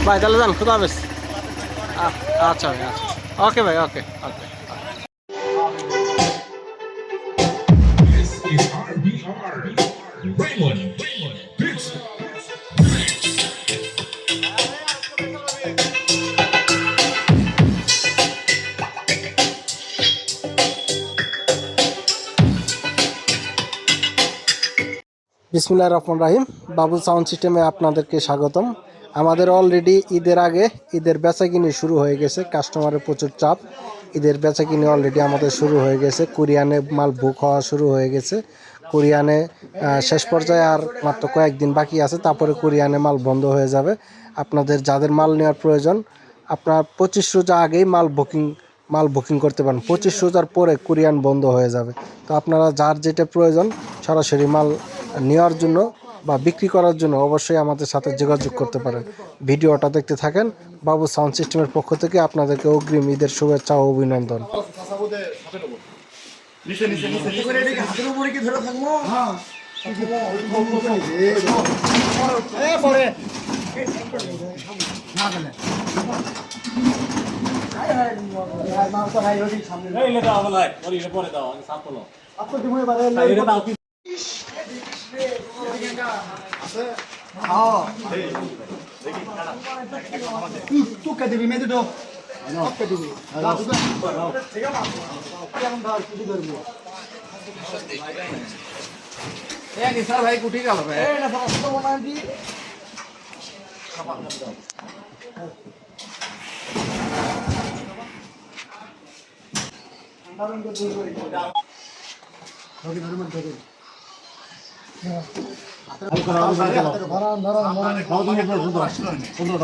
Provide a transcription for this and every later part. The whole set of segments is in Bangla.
ভাই তাহলে যান, খুদা হাফেজ। আচ্ছা ভাই, আচ্ছা, ওকে ভাই, ওকে ওকে। This is RBR Raymond Big বিসমিল্লাহির রহমানির রহিম। বাবুল সাউন্ড সিস্টেমে আপনাদেরকে স্বাগতম। আমাদের অলরেডি ঈদের আগে ঈদের বেচাকিনি শুরু হয়ে গেছে, কাস্টমারের প্রচুর চাপ। ঈদের বেচাকিনি অলরেডি আমাদের শুরু হয়ে গেছে, কোরিয়ানে মাল বুক হওয়া শুরু হয়ে গেছে। কোরিয়ানে শেষ পর্যায়ে আর মাত্র কয়েকদিন বাকি আছে, তারপরে কোরিয়ানে মাল বন্ধ হয়ে যাবে। আপনাদের যাদের মাল নেওয়ার প্রয়োজন, আপনার 25 রোজা আগেই মাল বুকিং করতে পারেন। 25 রোজার পরে কোরিয়ান বন্ধ হয়ে যাবে। তো আপনারা যার যেটা প্রয়োজন সরাসরি মাল নেওয়ার জন্য বা বিক্রি করার জন্য অবশ্যই আমাদের সাথে যোগাযোগ করতে পারেন। ভিডিওটা দেখতে থাকেন। বাবু সাউন্ড সিস্টেমের পক্ষ থেকে আপনাদেরকে অগ্রিম ঈদের শুভেচ্ছা ও অভিনন্দন। ভাই কুটি গেল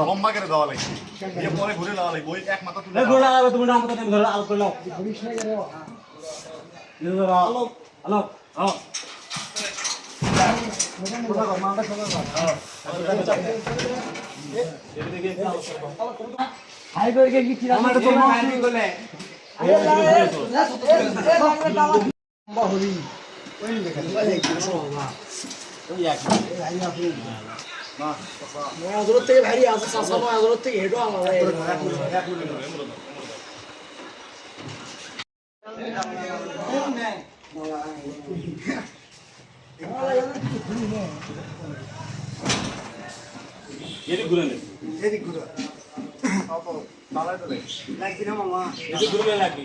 লম্বা করে দেওয়া লাগবে, পরে ঘুরে দেওয়া লাগবে, ওই এক মাথা তুলে তুমি নাম কথা ধরো আল করে নাও হ্যালো হ্যালো হাই করে কি ঠিক আছে তো মাইনি বলে লম্বা হলি ওই দেখেন ওই এক না নজর থেকে ভারী আছে সাসা নজর থেকে হেডো আলাদা এদিক ঘুরে নে, এদিক ঘুরে তালাই তো লাগবে, লাগবি না মামা এদিক ঘুরে লাগবে।